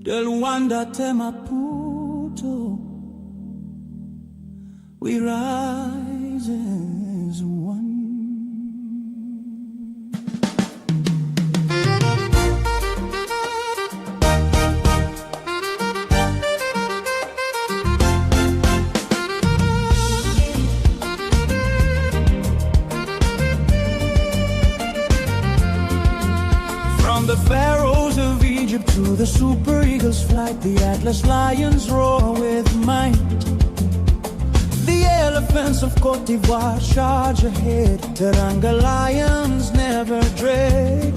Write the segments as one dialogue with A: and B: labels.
A: Del Luanda te Maputo, we rise as one. From the pharaohs of Egypt to the super eagles flight, the Atlas lions roar with might. The elephants of Cote d'Ivoire charge ahead, Teranga lions never dread.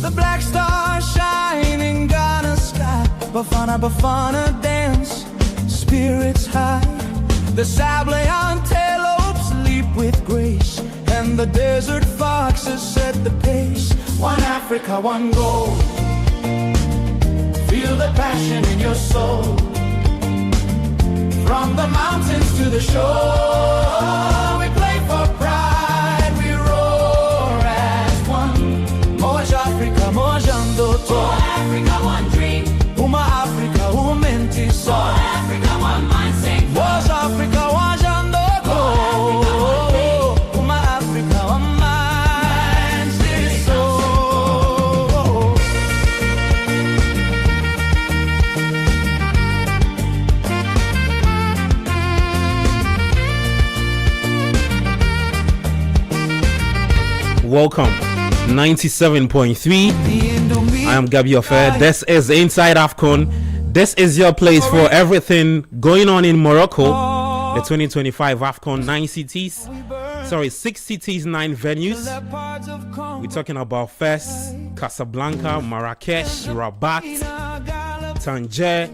A: The black stars shine in Ghana's sky, Bafana Bafana dance, spirits high. The sable antelopes leap with grace, and the desert foxes set the pace. One Africa, one goal. Feel the passion in your soul. From the mountains to the shore, we play for pride, we roar as one. Moj Africa, Mojando. More Africa, one dream. Uma Africa, Umenti so. More Africa, one mindset. Moj Africa, one Jando. Uma Africa, one mindset so.
B: Welcome, 97.3. I am Gabi Ofer. This is Inside AFCON. This is your place for everything going on in Morocco. The 2025 AFCON, 6 cities, 9 venues. We're talking about Fes, Casablanca, Marrakesh, Rabat, Tangier.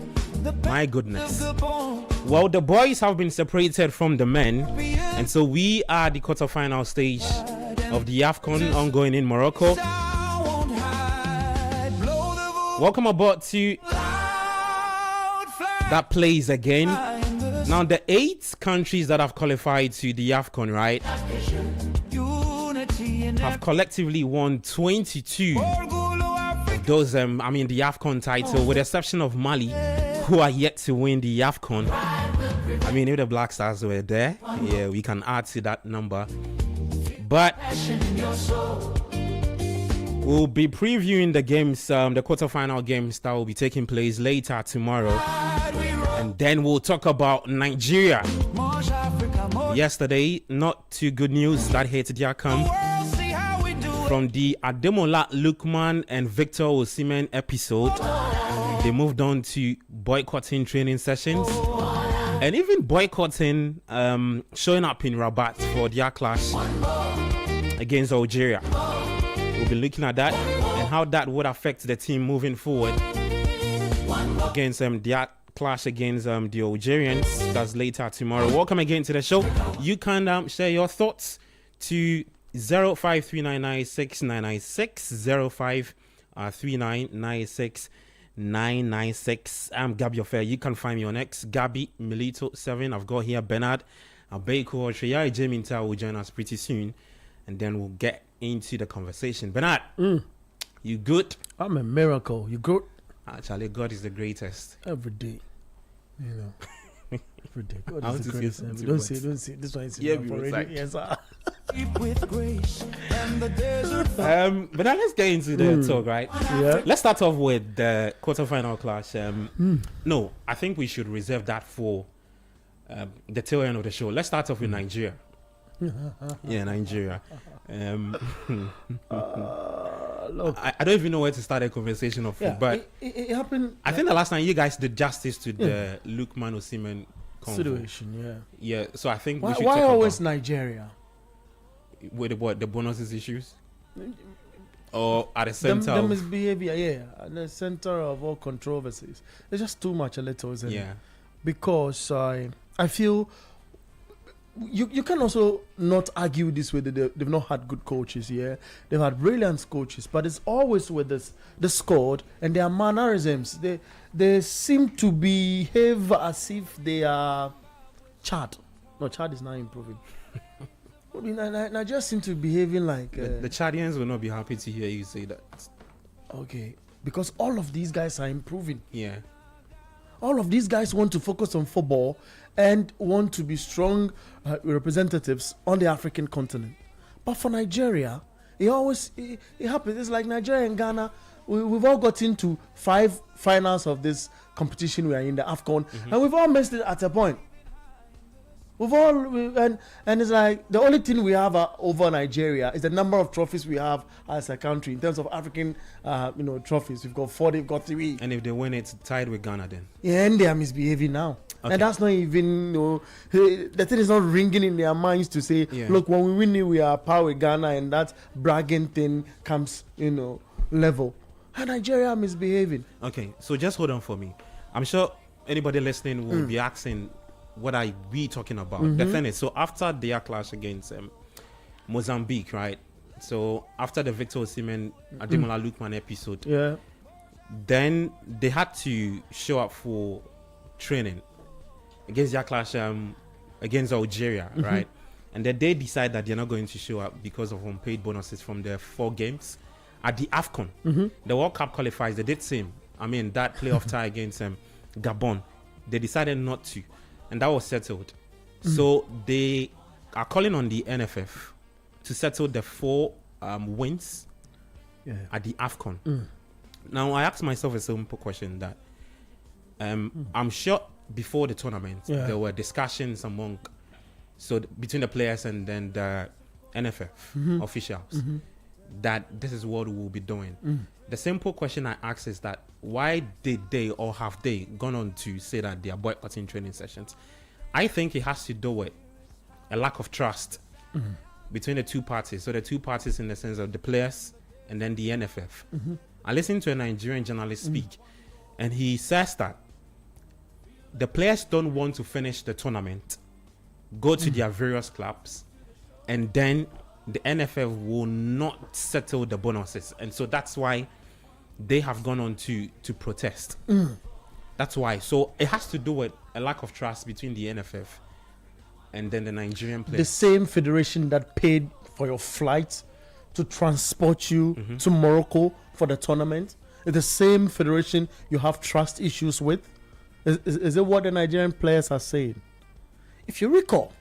B: My goodness. Well, the boys have been separated from the men, and so we are the quarterfinal stage of the AFCON ongoing in Morocco. Welcome aboard to that place again. Now, the 8 countries that have qualified to the AFCON, right, have collectively won 22 of those, the AFCON title, with the exception of Mali, who are yet to win the AFCON. I mean, if the Black Stars were there, yeah, we can add to that number. But we'll be previewing the games, the quarterfinal games that will be taking place later tomorrow. And then we'll talk about Nigeria. Yesterday, not too good news that hit their camp from the Ademola Lookman and Victor Osimhen episode. They moved on to boycotting training sessions and even boycotting showing up in Rabat for their clash against Algeria. We'll be looking at that and how that would affect the team moving forward against their clash against the Algerians. That's later tomorrow. Welcome again to the show. You can share your thoughts to 0539969996 0539969996. I'm Gabi Ofer. You can find me on X, Gabi Milito 7. I've got here Bernard Abeiko Sheyari Jeminta will join us pretty soon, and then we'll get into the conversation. Bernard, you good?
C: I'm a miracle. You good?
B: Actually, God is the greatest.
C: Every day. You know. Every day. God
B: I
C: is the greatest. Don't say. This one is already. Yes, sir.
B: But now let's get into the talk, right?
C: Yeah.
B: Let's start off with the quarterfinal clash. No, I think we should reserve that for the tail end of the show. Let's start off with Nigeria. Yeah, Nigeria.
C: Look,
B: I don't even know where to start a conversation of it, but
C: it happened.
B: I think the last time you guys did justice to the Lookman Osimhen
C: situation.
B: Yeah. So I think we should
C: why
B: talk
C: always
B: about
C: Nigeria?
B: with the bonuses issues, or at the center
C: Them
B: of
C: misbehavior, at the center of all controversies. There's just too much a little, isn't it? Because I feel you can also not argue this way that they've not had good coaches here. They've had brilliant coaches, but it's always with the squad and their mannerisms. They seem to behave as if they are Chad. No, Chad is not improving. Nigeria seem to be behaving like
B: the Chadians will not be happy to hear you say that.
C: Okay, because all of these guys are improving.
B: Yeah.
C: All of these guys want to focus on football and want to be strong representatives on the African continent. But for Nigeria, it happens. It's like Nigeria and Ghana. We've all got into 5 finals of this competition. We are in the AFCON, and we've all missed it at a point. And it's like the only thing we have over Nigeria is the number of trophies we have as a country in terms of African, trophies. We've got 4, they've got 3.
B: And if they win, it's tied with Ghana then.
C: Yeah, and they are misbehaving now. Okay. And that's not even, the thing is not ringing in their minds to say, look, when we win it, we are power with Ghana, and that bragging thing comes, level. And Nigeria misbehaving.
B: Okay, so just hold on for me. I'm sure anybody listening will be asking, what are we talking about? The thing is, so after their clash against Mozambique, right? So after the Victor Osimhen Ademola Lookman episode, then they had to show up for training against their clash against Algeria, right? And then they decide that they're not going to show up because of unpaid bonuses from their 4 games at the AFCON. The World Cup qualifiers, they did same. I mean, that playoff tie against Gabon, they decided not to. And that was settled. So they are calling on the NFF to settle the 4 wins at the AFCON. Now, I asked myself a simple question that I'm sure before the tournament, there were discussions between the players and then the NFF officials that this is what we will be doing. The simple question I ask is that why did they, or have they gone on to say that they are boycotting training sessions? I think it has to do with a lack of trust between the 2 parties. So the 2 parties in the sense of the players and then the NFF. I listened to a Nigerian journalist speak, and he says that the players don't want to finish the tournament, go to their various clubs, and then the NFF will not settle the bonuses. And so that's why they have gone on to protest. That's why. So it has to do with a lack of trust between the NFF and then the Nigerian players.
C: The same federation that paid for your flight to transport you to Morocco for the tournament is the same federation you have trust issues with. Is it what the Nigerian players are saying? If you recall,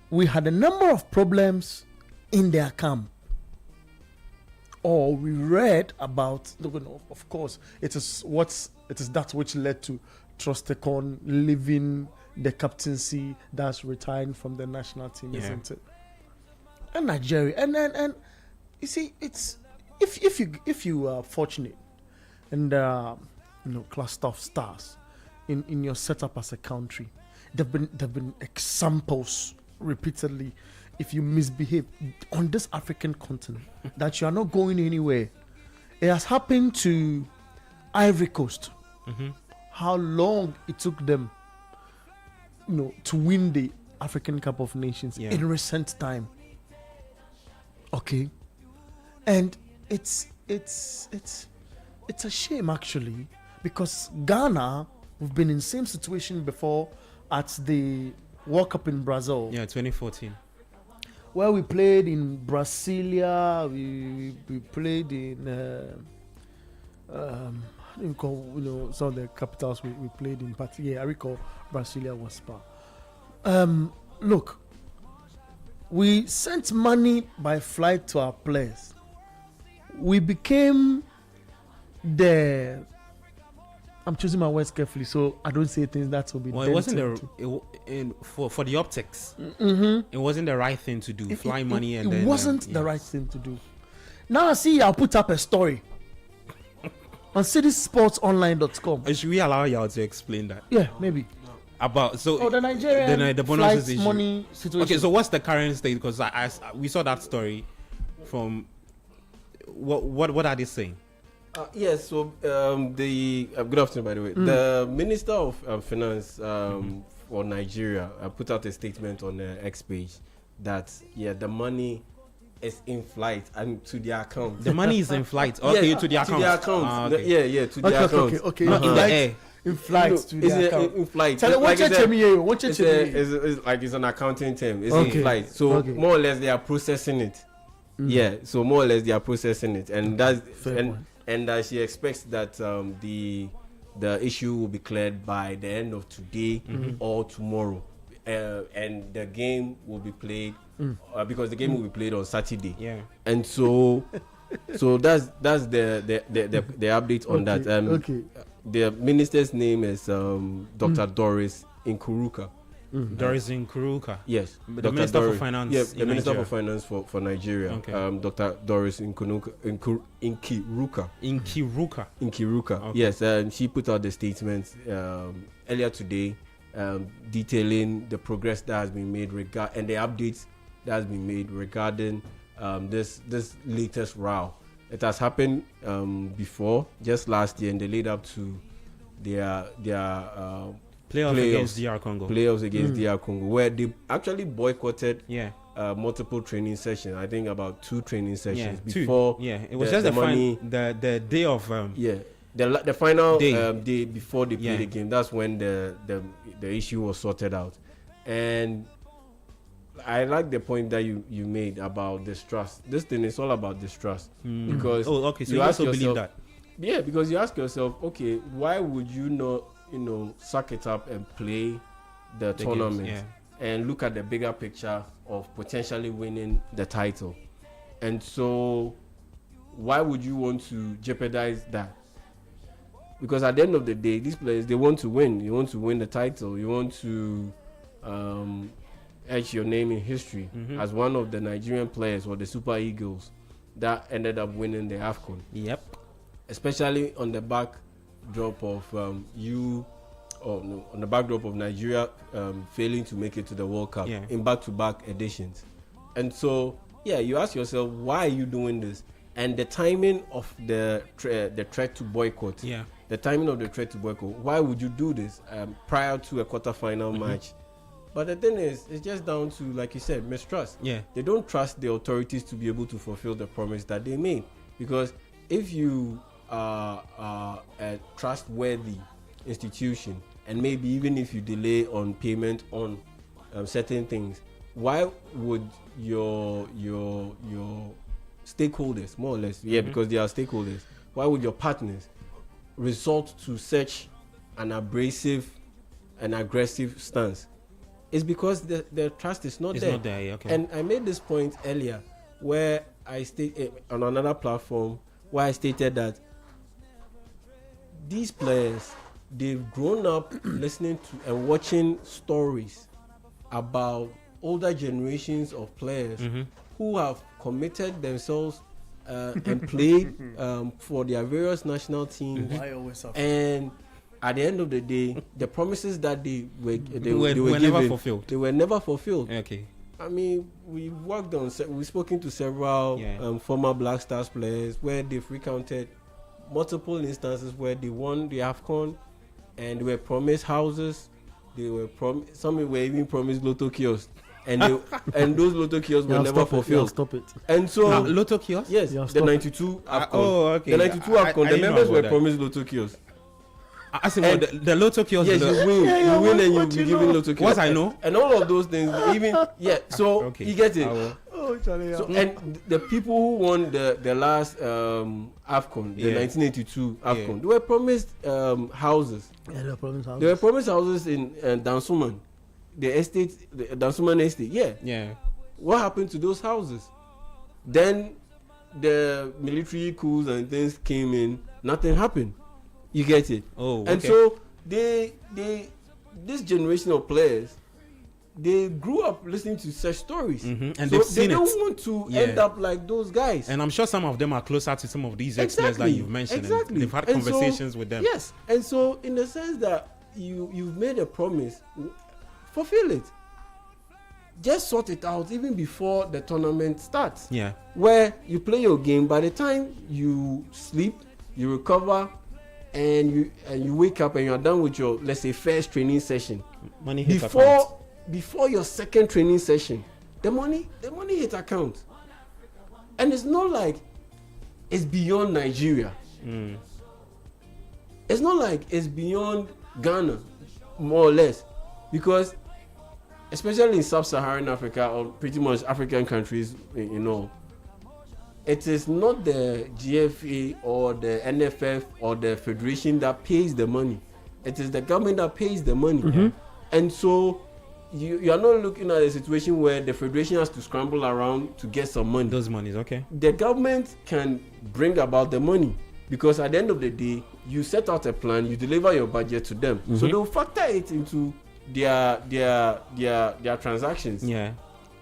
C: we had a number of problems in their camp. Or we read about, of course, it is that which led to Trostekon leaving the captaincy, that's retiring from the national team, isn't it? And Nigeria, and you see, it's if you are fortunate and cluster of stars in your setup as a country, there've been examples repeatedly. If you misbehave on this African continent, that you are not going anywhere. It has happened to Ivory Coast. How long it took them, to win the African Cup of Nations in recent time. Okay, and it's a shame actually, because Ghana, we've been in the same situation before at the World Cup in Brazil.
B: 2014.
C: Where we played in Brasilia, we played in some of the capitals we played in. But I recall Brasilia was Spa. Look, we sent money by flight to our players. We became I'm choosing my words carefully so I don't say things that will be.
B: Well, it wasn't for the optics. It wasn't the right thing to do. Fly money and then
C: it wasn't the right thing to do. Now I see I'll put up a story on citisportsonline.com.
B: Should we allow y'all to explain that?
C: Yeah, maybe.
B: About
C: the Nigerian
B: the bonuses issue.
C: Money situation.
B: Okay, so what's the current state? Because we saw that story from what are they saying?
D: Yes, so good afternoon, by the way. The Minister of Finance for Nigeria put out a statement on the X page that the money is in flight and to their account.
B: The money is in flight. Okay, to their account.
D: To their account.
B: Okay.
D: To their account.
C: Okay.
B: Not in the air.
C: In flight to their account.
D: In flight.
C: Tell
D: like
C: it's
D: like it's an accounting term. It's in flight. So more or less they are processing it. Yeah, so more or less they are processing it, and and she expects that the issue will be cleared by the end of today or tomorrow, and the game will be played because the game will be played on Saturday.
B: Yeah,
D: and so that's the update on that. The minister's name is Dr. Doris Nkuruka.
B: Doris Nkuruka.
D: Yes,
B: the Minister for Finance.
D: Yeah, the Minister for Finance for Nigeria. Okay. Dr. Doris Nkiruka.
B: Okay.
D: Yes, and she put out the statement earlier today, detailing the progress that has been made and the updates that has been made regarding this latest row. It has happened before, just last year, in the lead up to their
B: playoffs against DR Congo.
D: Playoffs against DR Congo, where they actually boycotted multiple training sessions. I think about 2 training sessions before.
B: Yeah, it was just the day of.
D: The final day before they played the game. That's when the issue was sorted out, and I like the point that you made about distrust. This thing is all about distrust because
B: so you also believe that.
D: Yeah, because you ask yourself, okay, why would you not, suck it up and play the tournament and look at the bigger picture of potentially winning the title? And so why would you want to jeopardize that? Because at the end of the day, these players, they want to win. You want to win the title. You want to etch your name in history as one of the Nigerian players or the Super Eagles that ended up winning the AFCON.
B: Yep.
D: Especially on the backdrop of on the backdrop of Nigeria failing to make it to the World Cup in back-to-back editions. And so, you ask yourself, why are you doing this? And the timing of the threat to boycott. Yeah. The timing of the threat to boycott. Why would you do this prior to a quarterfinal match? But the thing is, it's just down to, like you said, mistrust. Yeah. They don't trust the authorities to be able to fulfill the promise that they made. Because if you are a trustworthy institution, and maybe even if you delay on payment on certain things, why would your stakeholders, more or less, because they are stakeholders, why would your partners resort to such an abrasive and aggressive stance? It's because the trust is not there. Not there. Okay. And I made this point earlier where I stated on another platform where I stated that these players, they've grown up listening to and watching stories about older generations of players who have committed themselves and played for their various national teams. And at the end of the day, the promises that they were given,
B: never fulfilled.
D: They were never fulfilled.
B: Okay.
D: I mean, we've spoken to several former Black Stars players where they've recounted multiple instances where they won the AFCON and they were promised houses. Some were even promised lotto kiosks. And those lotto kiosks were never fulfilled.
C: Stop it.
D: And so
B: lotto kiosks?
D: Yes, the 92 AFCON. The 92 AFCON. The members were promised lotto kiosks.
B: I said, the lotto kiosks.
D: Yes, you win and you'll be given lotto kiosks.
B: What I know,
D: and all of those things, even So you get it. So, and the people who won the last AFCON, the 1982 AFCON, they were promised houses.
C: Yeah, they were promised houses.
D: They were promised houses in Dansuman, the Dansuman estate. Yeah. What happened to those houses? Then the military coups and things came in. Nothing happened. You get it?
B: Oh, okay.
D: And so this generation of players, they grew up listening to such stories,
B: and
D: so
B: they've seen
D: they don't want to end up like those guys.
B: And I'm sure some of them are closer to some of these ex-players that you've mentioned.
D: Exactly.
B: They've had conversations with them.
D: Yes, and so in the sense that you've made a promise, fulfill it. Just sort it out even before the tournament starts.
B: Yeah.
D: Where you play your game, by the time you sleep, you recover, and you wake up and you are done with your, let's say, first training session.
B: Money hit account.
D: Before your second training session, the money hit account. And it's not like it's beyond Nigeria. It's not like it's beyond Ghana, more or less, because especially in sub-Saharan Africa or pretty much African countries, it is not the GFA or the NFF or the federation that pays the money. It is the government that pays the money.
C: Mm-hmm.
D: And so you are not looking at a situation where the federation has to scramble around to get some money.
B: Those monies, okay.
D: The government can bring about the money, because at the end of the day, you set out a plan, you deliver your budget to them. So they'll factor it into their transactions.
B: Yeah.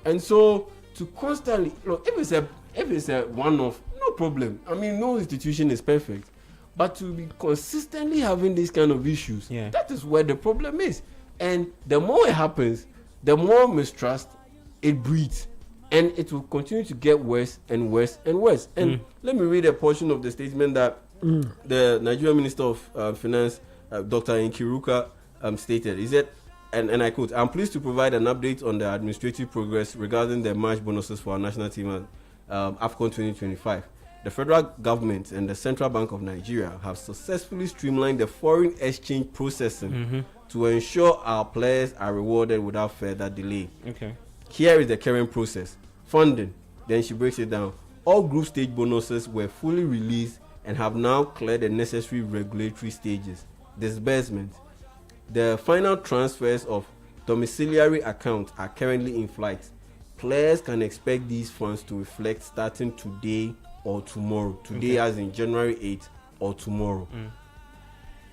D: And so to constantly, look, if it's a one-off, no problem. I mean, no institution is perfect. But to be consistently having these kind of issues, that is where the problem is. And the more it happens, the more mistrust it breeds. And it will continue to get worse and worse and worse. And let me read a portion of the statement that the Nigerian Minister of Finance, Dr. Nkiruka, stated. He said, and I quote, "I'm pleased to provide an update on the administrative progress regarding the March bonuses for our national team at AFCON 2025. The federal government and the Central Bank of Nigeria have successfully streamlined the foreign exchange processing to ensure our players are rewarded without further delay.
B: Okay.
D: Here is the current process. Funding." Then she breaks it down. "All group stage bonuses were fully released and have now cleared the necessary regulatory stages. Disbursement. The final transfers of domiciliary accounts are currently in flight. Players can expect these funds to reflect starting today or tomorrow." Today as in January 8th or tomorrow.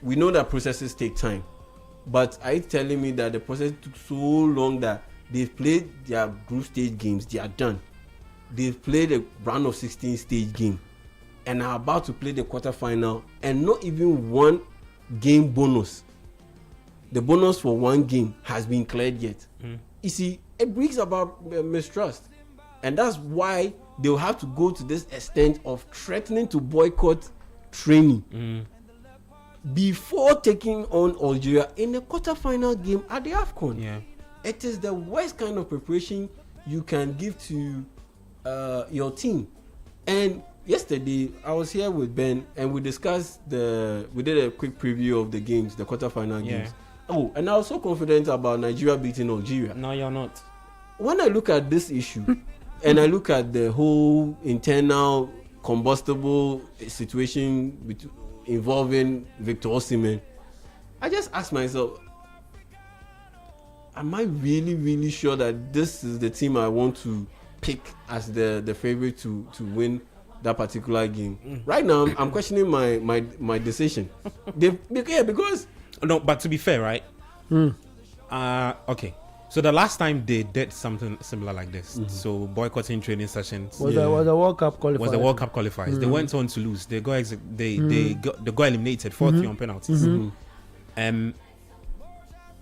D: We know that processes take time. But are you telling me that the process took so long that they've played their group stage games, they are done? They've played a round of 16 stage game and are about to play the quarterfinal, and not even one game bonus. The bonus for one game has been cleared yet. You see, it brings about mistrust. And that's why they'll have to go to this extent of threatening to boycott training before taking on Algeria in the quarterfinal game at the AFCON.
B: Yeah.
D: It is the worst kind of preparation you can give to your team. And yesterday, I was here with Ben and we discussed we did a quick preview of the games, the quarterfinal games. Oh, and I was so confident about Nigeria beating Algeria.
B: No, you're not.
D: When I look at this issue and I look at the whole internal combustible situation involving Victor Osimhen, I just ask myself, am I really, really sure that this is the team I want to pick as the favorite to win that particular game? Right now, I'm questioning my decision. Because...
B: No, but to be fair, right? Okay. So the last time they did something similar like this, so boycotting training sessions,
C: was the World Cup qualifiers.
B: They went on to lose. They got eliminated 4-3 on penalties.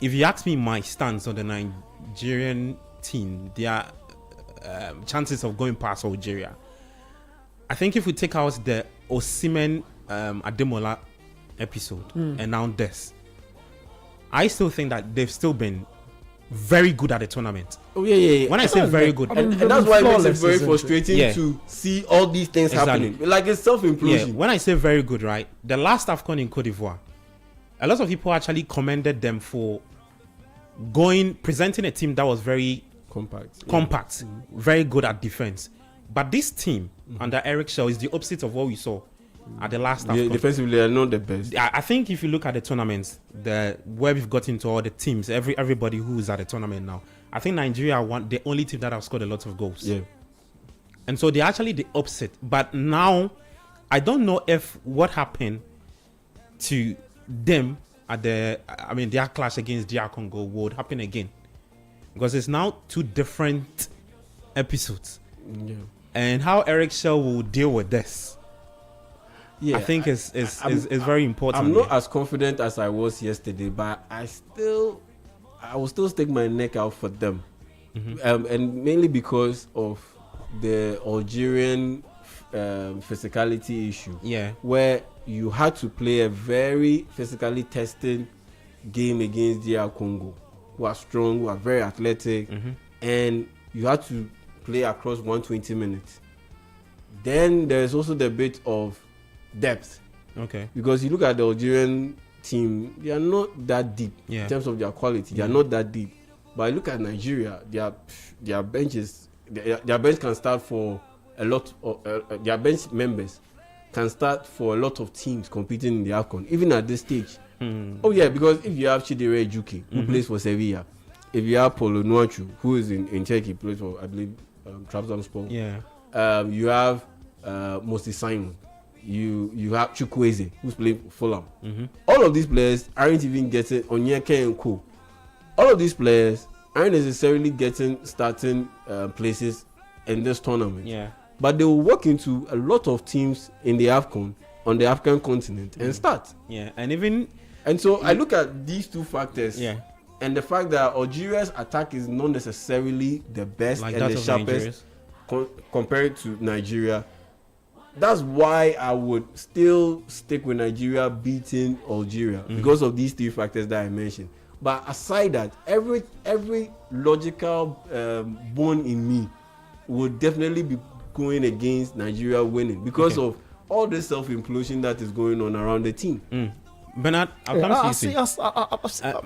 B: If you ask me my stance on the Nigerian team, their chances of going past Algeria, I think if we take out the Osimhen Ademola episode and now this, I still think that they've still been very good at the tournament.
D: Oh yeah.
B: When I say very good,
D: and that's why it makes it very frustrating to see all these things happening. Like it's self-implosion.
B: Yeah. When I say very good, right? The last AFCON in Cote d'Ivoire, a lot of people actually commended them for presenting a team that was very compact, very good at defense. But this team under Eric Schell is the opposite of what we saw at the last AFCON.
D: Defensively, they are not the best.
B: I think if you look at the tournaments, where we've got into all the teams, everybody who is at the tournament now, I think Nigeria won the only team that have scored a lot of goals. Yeah. And so they're actually the opposite. But now, I don't know if what happened to them at their clash against DR Congo would happen again. Because it's now two different episodes. Yeah. And how Eric Schell will deal with this, I think is very important.
D: I'm not as confident as I was yesterday, but I will still stick my neck out for them, and mainly because of the Algerian physicality issue. Yeah, where you had to play a very physically testing game against DR Congo, who are strong, who are very athletic, and you had to play across 120 minutes. Then there's also the bit of depth. Okay. Because you look at the Algerian team, they are not that deep in terms of their quality. They are not that deep. But I look at Nigeria, their bench can start for a lot of their bench members can start for a lot of teams competing in the AFCON, even at this stage. Oh yeah, because if you have Chidere Ejuke, who plays for Sevilla, if you have Paulo Nuachu, who is in Turkey, plays for, I believe, Trabzonspor.
B: Yeah.
D: You have Moses Simon. You have Chukwueze, who's playing for Fulham. All of these players aren't even getting Onyeka and Co. All of these players aren't necessarily getting starting places in this tournament.
B: Yeah.
D: But they will walk into a lot of teams in the AFCON on the African continent and start.
B: Yeah. And
D: so I look at these two factors.
B: Yeah.
D: And the fact that Algeria's attack is not necessarily the best like and the sharpest compared to Nigeria. That's why I would still stick with Nigeria beating Algeria because of these three factors that I mentioned. But aside that, every logical bone in me would definitely be going against Nigeria winning because of all the self-implosion that is going on around the team.
B: Bernard, I'll come to you.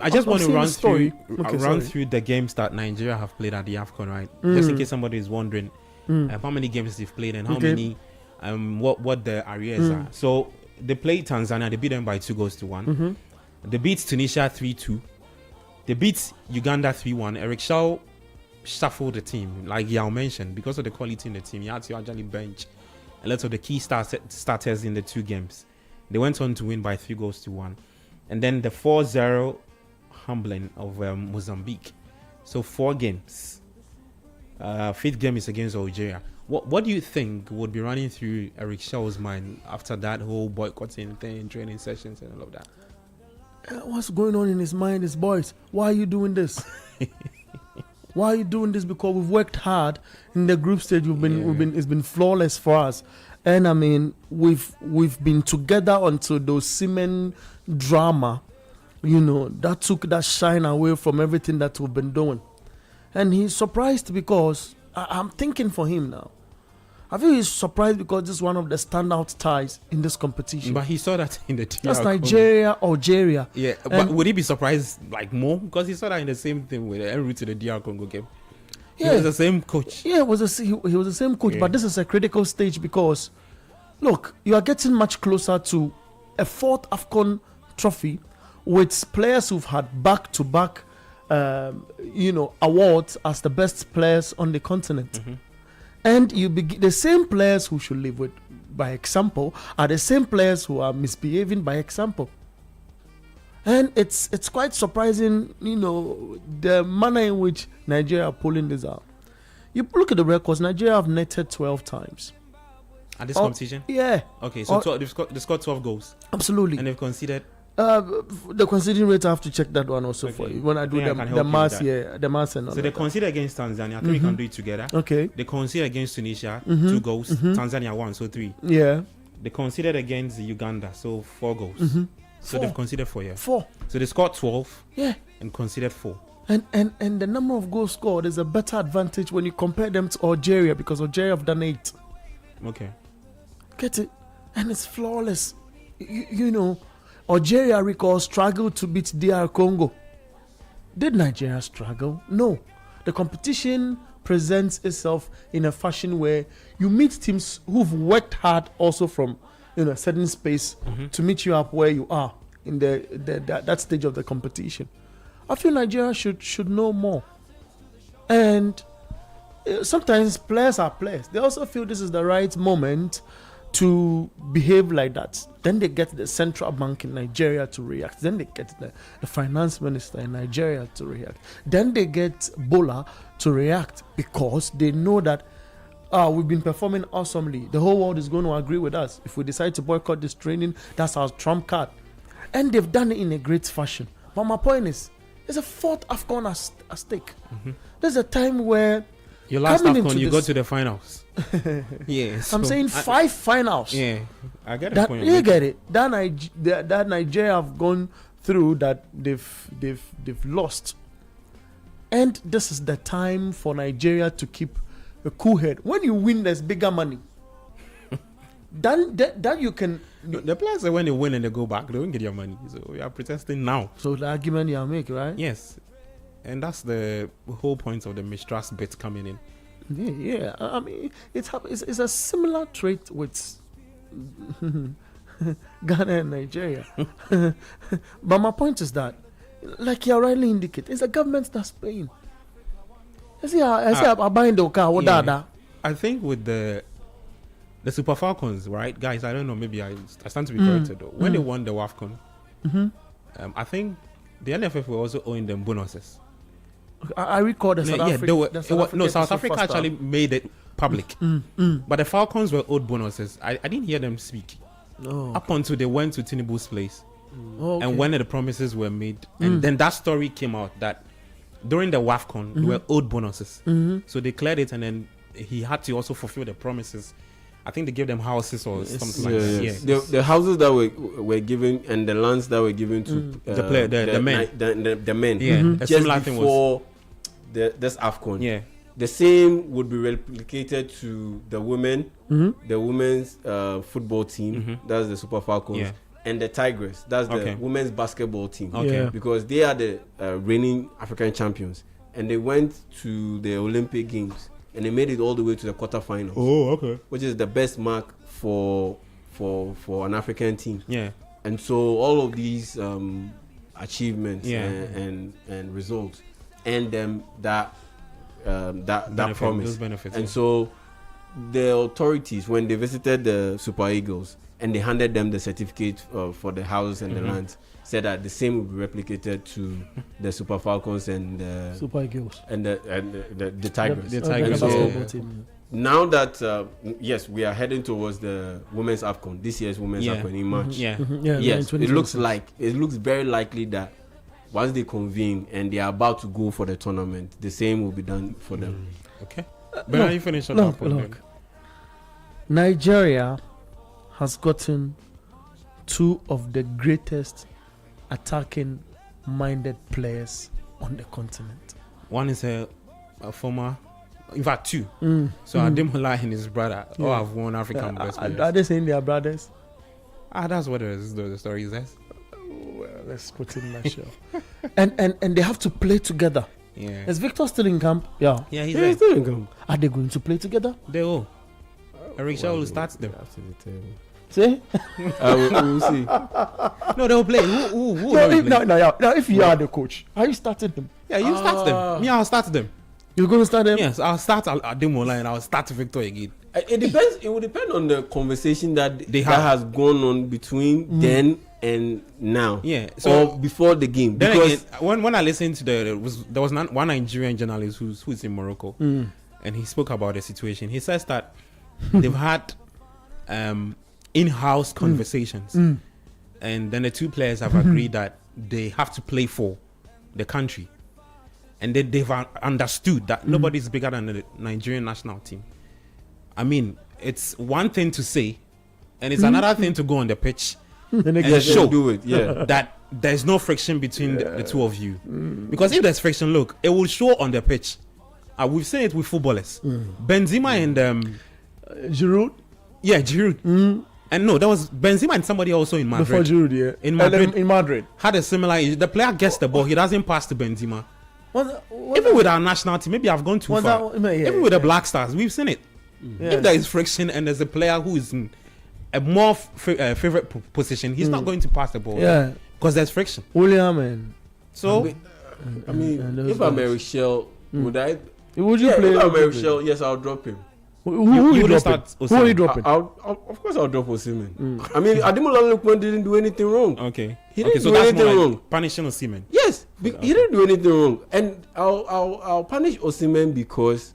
B: I just want to run through the games that Nigeria have played at the AFCON, right? Just in case somebody is wondering how many games they've played and how many, what the arrears are. So they played Tanzania, they beat them by 2-1. They beat Tunisia 3-2. They beat Uganda 3-1. Eric Shaw shuffled the team, like Yao mentioned, because of the quality in the team. He had to actually bench a lot of the key starters in the two games. They went on to win by 3-1. And then the 4-0 humbling of Mozambique. So 4 games. 5th game is against Algeria. What do you think would be running through Eric Shaw's mind after that whole boycotting thing, training sessions and all of that?
C: What's going on in his mind is, boys, why are you doing this? Why are you doing this? Because we've worked hard in the group stage. It's been flawless for us. And I mean, we've been together until those Siemens drama, that took that shine away from everything that we've been doing. And he's surprised because I'm thinking for him now. I feel he's surprised because this is one of the standout ties in this competition.
B: But he saw that in the DR
C: That's Nigeria, Algeria.
B: Yeah, but would he be surprised more? Because he saw that in the same thing with en route to the DR Congo game. Yeah, he was the same coach.
C: Yeah, he was the same coach, but this is a critical stage because, look, you are getting much closer to a 4th AFCON trophy with players who've had back-to-back, awards as the best players on the continent. And the same players who should live with by example are the same players who are misbehaving by example. And it's quite surprising, the manner in which Nigeria are pulling this out. You look at the records, Nigeria have netted 12 times.
B: At this competition?
C: Yeah.
B: Okay, so they've scored 12 goals.
C: Absolutely.
B: And they've conceded?
C: The conceding rate, I have to check that one also for you. When I do the mass, the mass and all.
B: So they conceded against Tanzania. I think we can do it together.
C: Okay.
B: They conceded against Tunisia, 2 goals. Tanzania 1, so 3. Yeah. They conceded against Uganda, so 4 goals. So they've conceded 4, yeah. 4. So they scored 12. Yeah. And conceded 4.
C: And the number of goals scored is a better advantage when you compare them to Algeria because Algeria have done 8.
B: Okay.
C: Get it? And it's flawless. Algeria, recall, struggled to beat DR Congo. Did Nigeria struggle? No. The competition presents itself in a fashion where you meet teams who've worked hard also from a certain space to meet you up where you are in that stage of the competition. I feel Nigeria should know more. And sometimes players are players. They also feel this is the right moment to behave like that. Then they get the central bank in Nigeria to react. Then they get the finance minister in Nigeria to react. Then they get Bola to react because they know that we've been performing awesomely. The whole world is going to agree with us. If we decide to boycott this training, that's our trump card. And they've done it in a great fashion. But my point is, there's a 4th AFCON at stake. There's a time where
B: your last AFCON, you go to the finals. Yes.
C: I'm saying 5 finals.
B: Yeah, I get it.
C: You get it. That Nigeria have gone through that they've lost. And this is the time for Nigeria to keep a cool head. When you win, there's bigger money. Then you can.
B: The players say when they win and they go back, they won't get your money. So we are protesting now.
C: So the argument you are making, right?
B: Yes. And that's the whole point of the mistrust bit coming in.
C: Yeah. I mean, it's a similar trait with Ghana and Nigeria. But my point is that, like you rightly indicate, it's the government that's paying. I see I'm buying the car. What that?
B: I think with the Super Falcons, right, guys? I don't know. Maybe I stand to be corrected though. When they won the AFCON, I think the NFF were also owing them bonuses.
C: I recall the South Africa.
B: South Africa actually made it public, but the Falcons were owed bonuses. I didn't hear them speak up until they went to Tinubu's place, and when the promises were made, and then that story came out that during the WAFCON they were owed bonuses, so they cleared it, and then he had to also fulfill the promises. I think they gave them houses or something like that. Yeah.
D: The houses that were given and the lands that were given to the men.
B: Yeah, a
D: just
B: similar thing
D: before this AFCON.
B: Yeah.
D: The same would be replicated to the women, the women's football team. That's the Super Falcons.
B: Yeah.
D: And the Tigers. That's the women's basketball team.
B: Okay.
D: Because they are the reigning African champions, and they went to the Olympic Games. And they made it all the way to the quarterfinals.
B: Oh, okay.
D: Which is the best mark for an African team.
B: Yeah.
D: And so all of these achievements and results and them that promise.
B: Those benefits.
D: And so the authorities, when they visited the Super Eagles and they handed them the certificate for the houses and the lands, said that the same will be replicated to the Super Falcons and the
C: Super Eagles
D: and the Tigers.
B: The Tigers.
D: Now that yes, we are heading towards the women's AFCON, this year's women's AFCON in March. Yes, it looks very likely that once they convene and they are about to go for the tournament, the same will be done for them.
B: Okay. But are you finished on that point?
C: Look. Nigeria has gotten two of the greatest attacking minded players on the continent.
B: One is a former, in fact two. So Ademola and his brother all have won African best players.
C: Are they saying they are brothers?
B: That's what the story says.
C: Well, let's put it in a show. and they have to play together.
B: Yeah.
C: Is Victor still in camp? Yeah,
B: he's
D: still in camp.
C: Are they going to play together?
B: They will. Eric Shaw will start them.
D: After the table.
C: See?
D: We'll see.
B: No, they'll play. Who
C: Now, if you are the coach, are you starting them?
B: Yeah, you start them. Yeah, I'll start them.
C: You're going to start them?
B: Yes, I'll start Ademola and I'll start Victor again.
D: It depends. It will depend on the conversation that has gone on between then and now.
B: Yeah. So
D: or before the game.
B: Then
D: because
B: again, when I listened to there was one Nigerian journalist who's in Morocco, and he spoke about the situation. He says that they've had in-house conversations, and then the two players have agreed that they have to play for the country, and then they've understood that nobody's bigger than the Nigerian national team. I mean, it's one thing to say, and it's another thing to go on the pitch and show that there's no friction between the two of you. Because if there's friction, look, it will show on the pitch. We've seen it with footballers. Benzema and
C: Giroud.
B: Yeah, Giroud. And no, there was Benzema and somebody also in Madrid.
C: Before Giroud, yeah.
B: In Madrid. Had a similar issue. The player gets the ball, he doesn't pass to Benzema. Even with our national team, maybe I've gone too far. Even with the Black Stars, we've seen it. If there is friction and there's a player who is in a more favorite position, he's not going to pass the ball. Yeah. Because there's friction.
C: William and
B: so
D: I mean, if I'm Eric Shell, would I?
C: Would you play?
D: If I'm Eric Shell, yes, I'll drop him.
C: Who you start? Who are you dropping?
D: Of course, I'll drop Osimhen. I mean, Ademola Lookman didn't do anything wrong.
B: Okay,
D: he didn't do anything wrong.
B: Punishing Osimhen.
D: Yes, he didn't do anything wrong, and I'll punish Osimhen because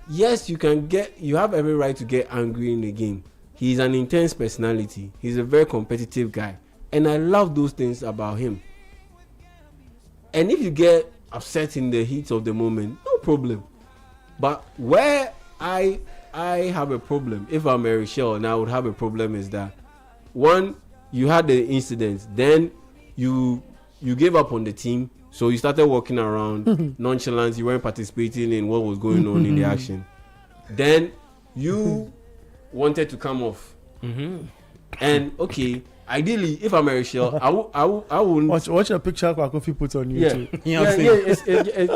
D: yes, you have every right to get angry in the game. He's an intense personality. He's a very competitive guy, and I love those things about him. And if you get upset in the heat of the moment, no problem. But where I have a problem, if I'm Eric Shell and I would have a problem, is that one, you had the incident, then you gave up on the team, so you started walking around nonchalant, you weren't participating in what was going on in the action. Then you wanted to come off. And okay, ideally, if I'm a shell, I wouldn't
C: watch a picture Kofi puts on YouTube.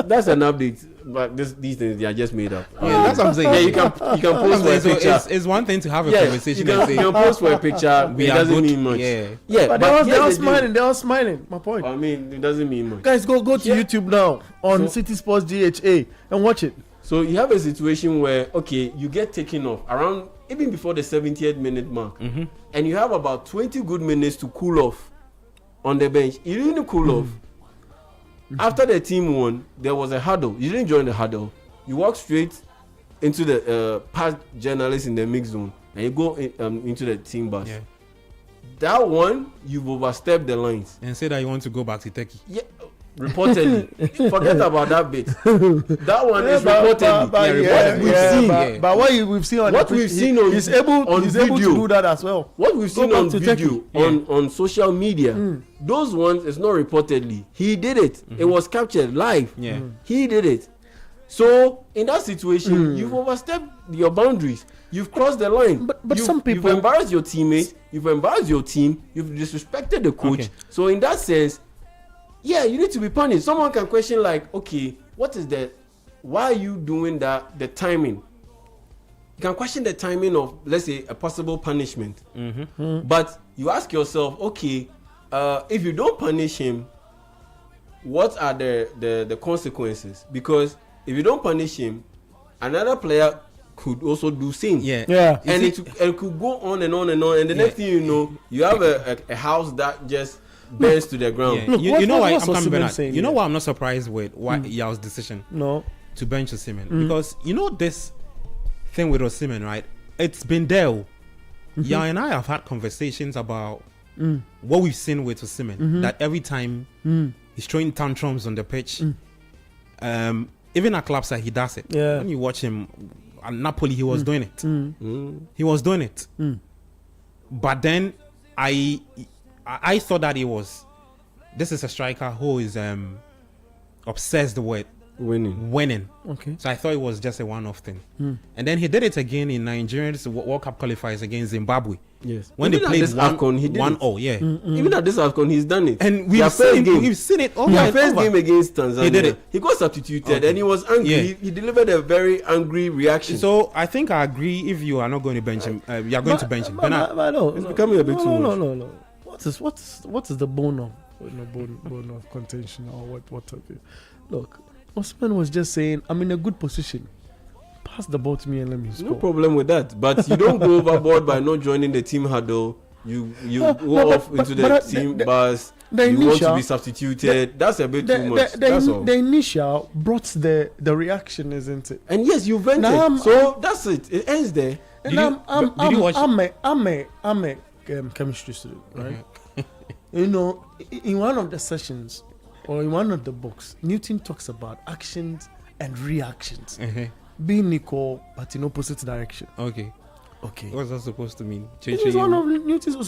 D: That's an update. But these things they are just made up.
B: Yeah, that's what I'm saying.
D: Yeah, you can post for a picture.
B: It's one thing to have a conversation.
D: You can post for a picture. It doesn't mean much. Yeah.
C: But they are smiling. They are smiling. My point.
D: I mean, it doesn't mean much.
C: Guys, go to YouTube now on Citi Sports GHA and watch it.
D: So you have a situation where you get taken off around even before the 70th minute mark, and you have about 20 good minutes to cool off on the bench. You didn't cool off. After the team won, there was a huddle. You didn't join the huddle. You walk straight into the past journalists in the mix zone, and you go into the team bus. Yeah. That one, you've overstepped the lines.
B: And say that you want to go back to Turkey.
D: Yeah, reportedly. Forget about that bit. That one is reportedly.
C: But what we've seen on he's able to do that as well.
D: What we've seen on video on social media, those ones is not reportedly. He did it. It was captured live. Yeah. He did it. So in that situation, you've overstepped your boundaries. You've crossed the line.
C: But some people,
D: you've embarrassed your teammates. You've embarrassed your team. You've disrespected the coach. Okay. So in that sense, you need to be punished. Someone can question like, why are you doing that? The timing. You can question the timing of, let's say, a possible punishment. But you ask yourself, if you don't punish him, what are the consequences? Because if you don't punish him, another player could also do same. And it could go on and on and on. And the next thing you know, you have a house that just burns to the ground.
B: Look, you know why I'm coming back. You know why I'm not surprised with Yao's decision to bench Osimhen? Because you know this thing with Osimhen, right? It's been there. Yao and I have had conversations about what we've seen with Osimhen. That every time he's throwing tantrums on the pitch, even at clubs he does it. When you watch him at Napoli, he was doing it. He was doing it. But then I thought that this is a striker who is obsessed with winning. Okay. So I thought it was just a one-off thing. And then he did it again in Nigeria's World Cup qualifiers against Zimbabwe.
D: Yes.
B: When
D: even
B: they played
D: AFCON, he did
B: 1-0,
D: Even at this AFCON, he's done it.
B: And we've seen it over
D: and first game against Tanzania.
B: He did it.
D: He got substituted and he was angry. He delivered a very angry reaction.
B: So I think I agree if you are not going to bench him, you are going to bench him. But
C: no,
D: it's becoming a bit too much.
C: No. What is the bone of contention or what have you? Look, Osimhen was just saying, I'm in a good position. Pass the ball to me and let me score.
D: No problem with that. But you don't go overboard by not joining the team huddle. You go off into the team bus. You want to be substituted. That's a bit too much.
C: The initial brought the reaction, isn't it?
D: And yes, you vented. So that's it. It ends there.
C: I'm a chemistry student, right? You know, in one of the sessions or in one of the books, Newton talks about actions and reactions. Being equal but in opposite direction.
B: Okay. What's that supposed to mean?
C: It was one of Newton's.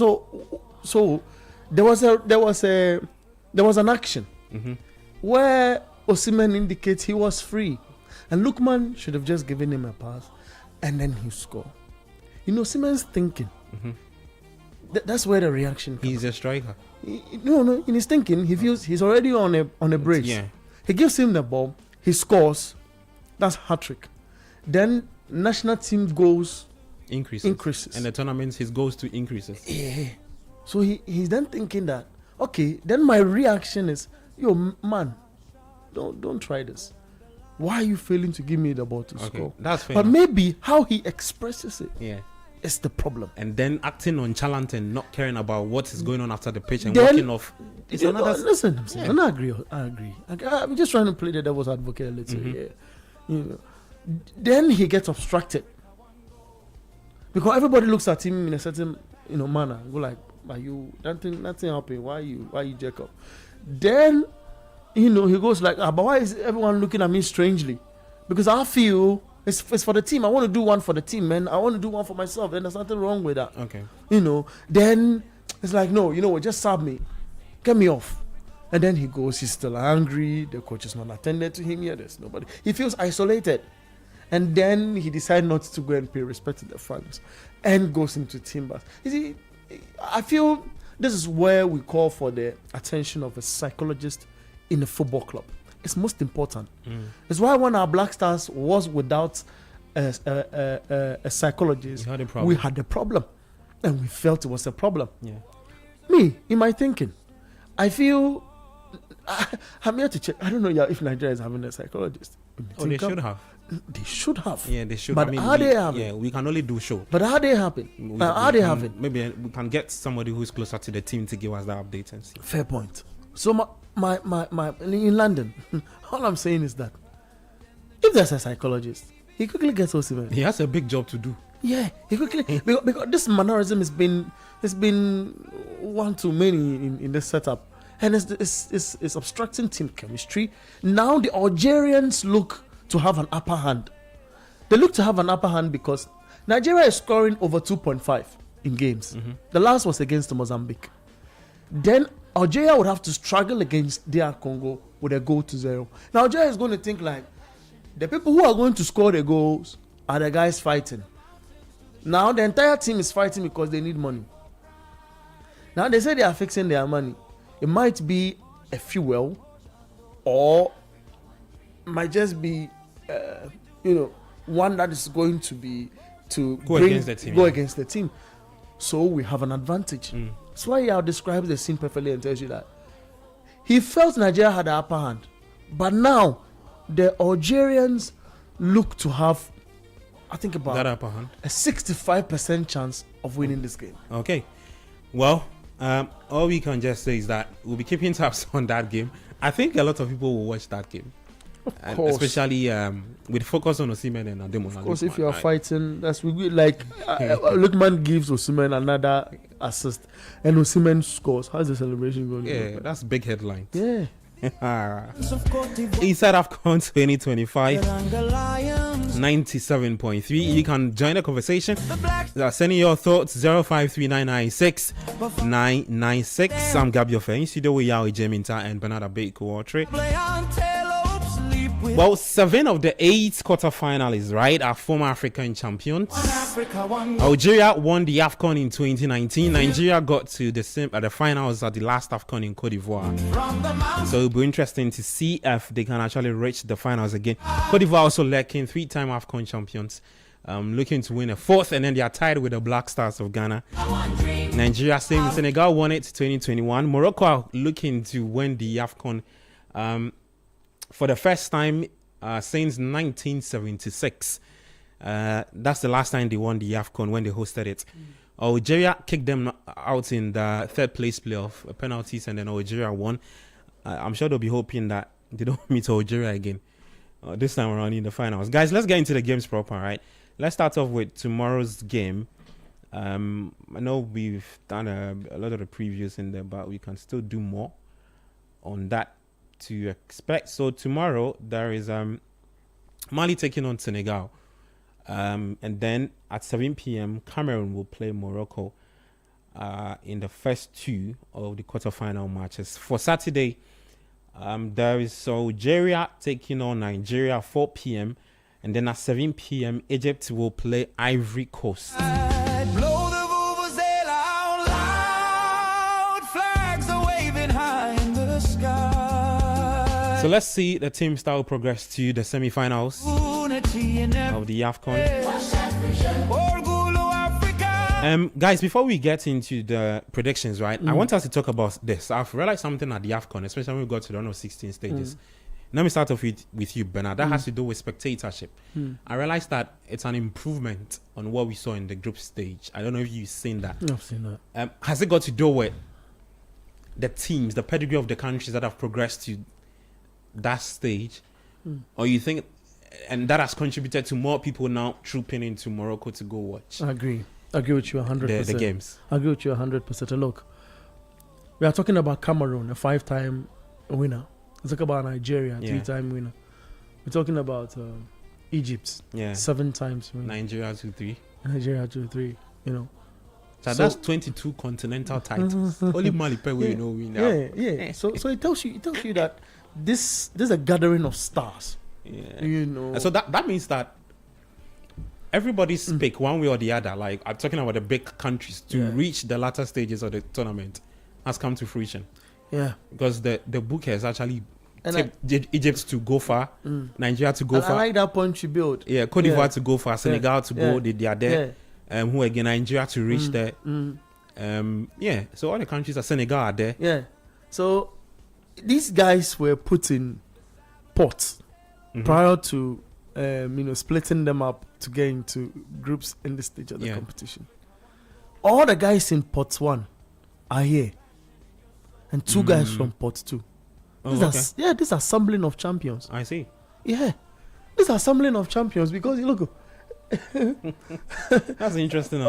C: So there was an action where Osimhen indicates he was free, and Lookman should have just given him a pass, and then he scored. You know, Osimhen's thinking. That's where the reaction comes.
B: He's a striker.
C: No. In his thinking, he feels he's already on a brace.
B: Yeah.
C: He gives him the ball. He scores. That's hat-trick. Then national team goals increases.
B: And the tournaments, his goals to increases.
C: Yeah. So he's then thinking that, then my reaction is, man, don't try this. Why are you failing to give me the ball to score?
B: That's fair.
C: But maybe how he expresses it.
B: Yeah.
C: It's the problem.
B: And then acting nonchalant and not caring about what is going on after the pitch and walking off. It's another.
C: Listen, I agree. I'm just trying to play the devil's advocate a little here. You know. Then he gets obstructed because everybody looks at him in a certain manner. Go like, are you nothing happening? Why you Jacob? Then he goes like, but why is everyone looking at me strangely? Because I feel it's for the team. I want to do one for the team, man. I want to do one for myself, and there's nothing wrong with that.
B: Okay.
C: Then it's like, no, what? Just sub me, get me off. And then he goes. He's still angry. The coach is not attended to him yet. There's nobody. He feels isolated. And then he decides not to go and pay respect to the fans and goes into team bus. You see, I feel this is where we call for the attention of a psychologist in a football club. It's most important. It's why when our Black Stars was without a psychologist, we had a problem, and we felt it was a problem.
B: Yeah.
C: Me, in my thinking, I feel I'm here to check. I don't know if Nigeria is having a psychologist.
B: They should have.
C: They should have.
B: Yeah, they should.
C: But how they having?
B: Yeah, we can only do show.
C: But how they happen? How they having?
B: Maybe we can get somebody who's closer to the team to give us that update and see.
C: Fair point. So my in London, all I'm saying is that if there's a psychologist, he quickly gets Osimhen.
B: He has a big job to do.
C: Yeah, he quickly because this mannerism has been one too many in this setup, and it's obstructing team chemistry. Now the Algerians look to have an upper hand. They look to have an upper hand because Nigeria is scoring over 2.5 in games. The last was against Mozambique. Then Algeria would have to struggle against DR Congo with a goal to 0. Now Algeria is going to think like the people who are going to score the goals are the guys fighting. Now the entire team is fighting because they need money. Now they say they are fixing their money. It might be a fuel, or might just be, one that is going to be to
B: go against the team.
C: So we have an advantage. That's why Yao describes the scene perfectly and tells you that he felt Nigeria had the upper hand, but now the Algerians look to have, I think, about
B: that upper hand,
C: a 65% chance of winning this game.
B: Okay, well, all we can just say is that we'll be keeping tabs on that game. I think a lot of people will watch that game.
C: Of course.
B: Especially with focus on Osimhen and Ademola.
C: Of course, if you are fighting, that's like Lookman gives Osimhen another assist, and Osimhen scores. How's the celebration going?
B: Yeah, that's big headline.
C: Yeah.
B: Inside AFCON 2025, 97.3. You can join the conversation. Sending your thoughts 053996 I'm Gabby Ofen. Studio with Yao Jeminta and Bernard Abeku. Well, 7 of the 8 quarterfinalists, right, are former African champions. Algeria won the AFCON in 2019. Nigeria got to the finals at the last AFCON in Cote d'Ivoire. So it'll be interesting to see if they can actually reach the finals again. Cote d'Ivoire also lacking 3-time AFCON champions, looking to win a 4th, and then they are tied with the Black Stars of Ghana. Nigeria, same. Senegal won it 2021. Morocco are looking to win the AFCON for the first time since 1976. That's the last time they won the AFCON when they hosted it. Algeria kicked them out in the 3rd place playoff penalties, and then Algeria won. I'm sure they'll be hoping that they don't meet Algeria again this time around in the finals. Guys, let's get into the games proper, right? Let's start off with tomorrow's game. I know we've done a lot of the previews in there, but we can still do more on that to expect. So tomorrow there is Mali taking on Senegal, and then at 7 p.m. Cameroon will play Morocco in the first 2 of the quarterfinal matches. For Saturday, there is Algeria taking on Nigeria 4 p.m. and then at 7 p.m. Egypt will play Ivory Coast. So let's see the teams that will progress to the semi-finals of the AFCON. Guys, before we get into the predictions, right, I want us to talk about this. I've realized something at the AFCON, especially when we got to the round of 16 stages. Let me start off with you, Bernard. That has to do with spectatorship. I realized that it's an improvement on what we saw in the group stage. I don't know if you've seen that.
C: I've seen that.
B: Has it got to do with the teams, the pedigree of the countries that have progressed to that stage, or you think, and that has contributed to more people now trooping into Morocco to go watch?
C: I agree with you 100%.
B: The games.
C: I agree with you 100%. And look, we are talking about Cameroon, a 5-time winner. We talk about Nigeria, 3-time winner. We're talking about Egypt, 7 times winner.
B: Nigeria 2-3.
C: Nigeria 2-3. So
B: that's 22 continental titles. Only Mali will win.
C: Yeah. So it tells you that this is a gathering of stars.
B: So that means that everybody's pick one way or the other. Like I'm talking about the big countries to reach the latter stages of the tournament has come to fruition.
C: Yeah,
B: because the book has actually Egypt to go far, Nigeria to go far.
C: I like that point you build.
B: Yeah, Cote d'Ivoire to go far, Senegal to go. They are there. Who again? Nigeria to reach there. So all the countries of Senegal are there.
C: Yeah. So these guys were put in pots prior to splitting them up to get into groups in the stage of the competition. All the guys in pot 1 are here, and 2 guys from pot 2. This is assembling of champions.
B: I see.
C: Yeah, this assembling of champions, because you look.
B: That's interesting.
C: You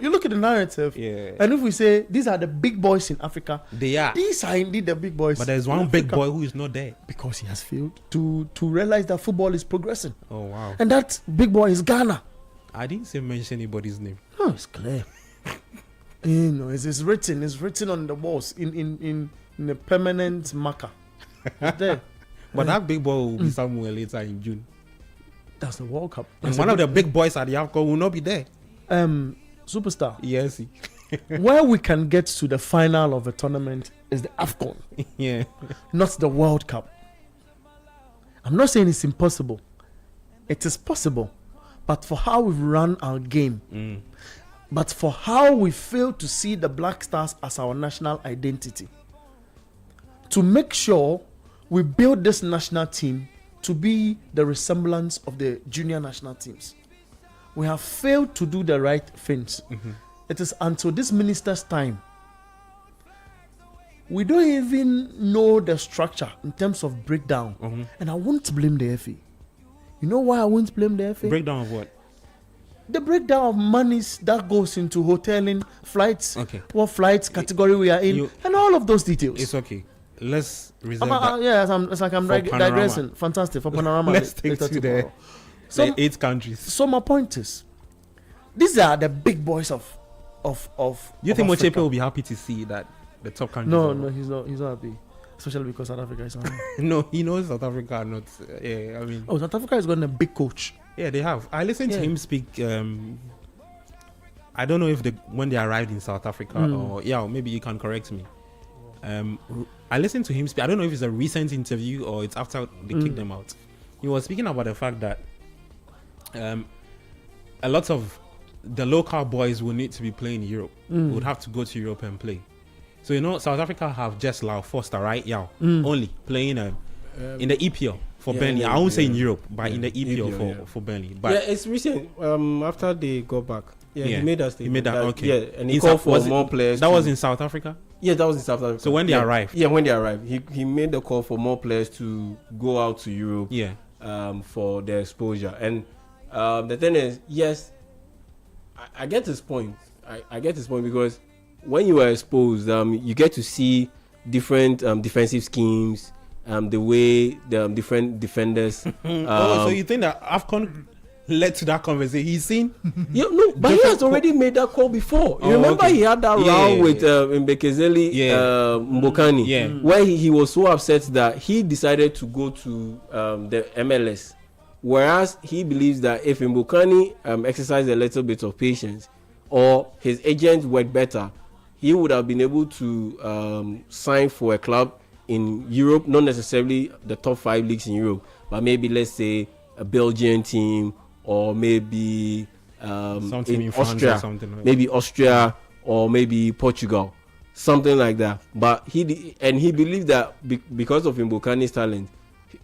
C: look at the narrative, and if we say these are the big boys in Africa,
B: they are.
C: These are indeed the big boys.
B: But there's one big boy who is not there
C: because he has failed to realize that football is progressing.
B: Oh wow!
C: And that big boy is Ghana.
B: I didn't say mention anybody's name.
C: No, it's clear. It's written. It's written on the walls in a permanent marker. It's there.
B: But that big boy will be somewhere later in June.
C: That's the World Cup.
B: And one of the big boys at the AFCON will not be there.
C: Superstar.
B: Yes.
C: Where we can get to the final of a tournament is the AFCON.
B: Yeah.
C: Not the World Cup. I'm not saying it's impossible. It is possible. But for how we've run our game, but for how we fail to see the Black Stars as our national identity, to make sure we build this national team to be the resemblance of the junior national teams, we have failed to do the right things. It is until this minister's time we don't even know the structure in terms of breakdown. And I won't blame the FA. You know why I won't blame the FA?
B: Breakdown of what?
C: The breakdown of monies that goes into hoteling, flights, what flights category we are in, and all of those details.
B: It's okay. Let's reserve that.
C: It's like I'm digressing. Fantastic. For Panorama.
B: Let's take to the 8 countries.
C: So my point is, these are the big boys of
B: Do you think
C: Africa.
B: Mochepe will be happy to see that the top countries?
C: No, he's not happy. Especially because South Africa is not.
B: No, he knows South Africa are not.
C: South Africa has gotten a big coach.
B: Yeah, they have. I listened to him speak. I don't know if when they arrived in South Africa or maybe you can correct me. I listened to him speak. I don't know if it's a recent interview or it's after they kicked them out. He was speaking about the fact that a lot of the local boys will need to be playing in Europe. Would have to go to Europe and play. So South Africa have just Lau Foster, right? Only playing in the EPL for Burnley. I won't say in Europe, but in the EPL for Burnley. But
D: it's recent. After they got back, he made that statement.
B: He made that. Okay.
D: Yeah, and he called for more players.
B: That was in South Africa.
D: Yeah, that was in South Africa.
B: So when they arrived.
D: Yeah, when they arrived, he made the call for more players to go out to Europe.
B: Yeah.
D: For their exposure. And the thing is, yes, I get his point. I get his point because when you are exposed, you get to see different defensive schemes, the way the different defenders.
B: So you think that AFCON led to that conversation? He's seen?
D: But he has already made that call before. You remember he had that round with Mbekezeli Mbokani, where he was so upset that he decided to go to the MLS. Whereas he believes that if Mbokani exercised a little bit of patience or his agent worked better, he would have been able to sign for a club in Europe, not necessarily the top 5 leagues in Europe, but maybe let's say a Belgian team or maybe in Austria, maybe Austria or maybe Portugal, something like that. But he believed that because of Mbokani's talent,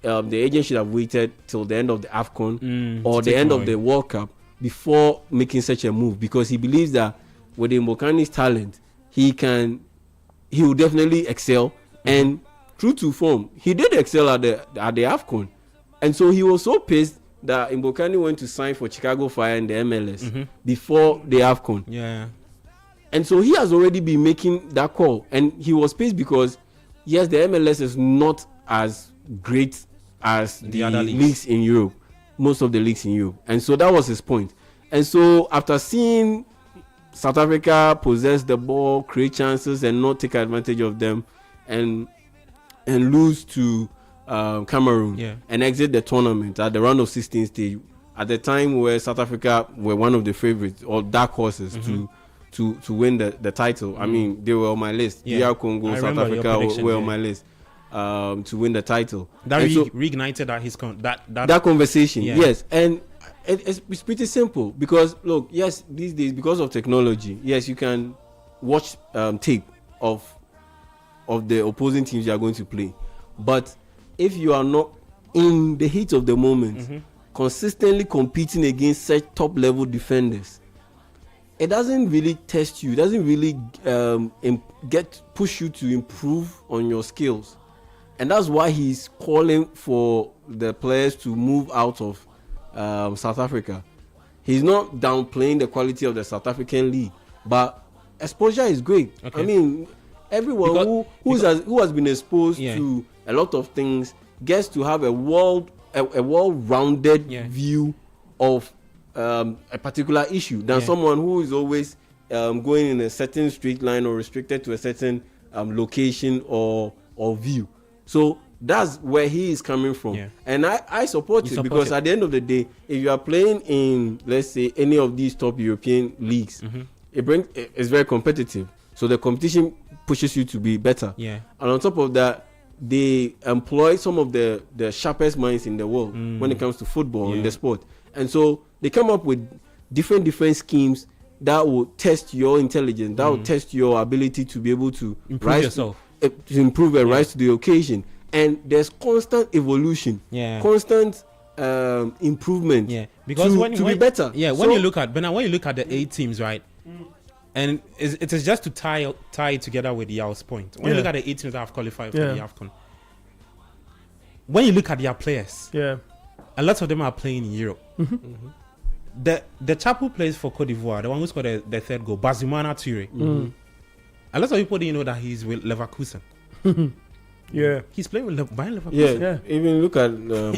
D: the agent should have waited till the end of the AFCON or the end of the World Cup before making such a move, because he believes that with Mbokani's talent, he will definitely excel. And true to form, he did excel at the AFCON, and so he was so pissed that Mbokani went to sign for Chicago Fire in the MLS before the AFCON.
B: Yeah.
D: And so he has already been making that call, and he was pissed because yes, the MLS is not as great as the other leagues in Europe, most of the leagues in Europe, and so that was his point. And so after seeing South Africa possess the ball, create chances, and not take advantage of them, and lose to Cameroon and exit the tournament at the round of 16 stage at the time where South Africa were one of the favorites or dark horses to win the title. I mean, they were on my list. DR Congo, South Africa were on my list to win the title.
B: That reignited that
D: conversation. Yes, and it's pretty simple because look, yes, these days because of technology, yes, you can watch tape of the opposing teams you are going to play, but if you are not in the heat of the moment, consistently competing against such top level defenders, it doesn't really test you. It doesn't really push you to improve on your skills, and that's why he's calling for the players to move out of South Africa. He's not downplaying the quality of the South African league, but exposure is great. Okay. I mean, everyone who has been exposed to a lot of things gets to have a well-rounded view of a particular issue than someone who is always going in a certain straight line or restricted to a certain location or view. So that's where he is coming from, and I support it because at the end of the day, if you are playing in, let's say, any of these top European leagues, it's very competitive. So the competition pushes you to be better. And on top of that, they employ some of the sharpest minds in the world when it comes to football and the sport, and so they come up with different schemes that will test your intelligence, that will test your ability to be able to
B: improve yourself,
D: to improve and rise to the occasion. And there's constant evolution, constant improvement.
B: Because
D: to be better.
B: When you look at the 8 teams, right, and it is just to tie it together with Yao's point. When you look at the 8 teams that have qualified for the AFCON, when you look at their players, a lot of them are playing in Europe. The chap who plays for Cote d'Ivoire, the one who scored the third goal, Bazumana Toure. A lot of people didn't know that he's with Leverkusen. He's playing with Bayern Leverkusen.
D: Even look at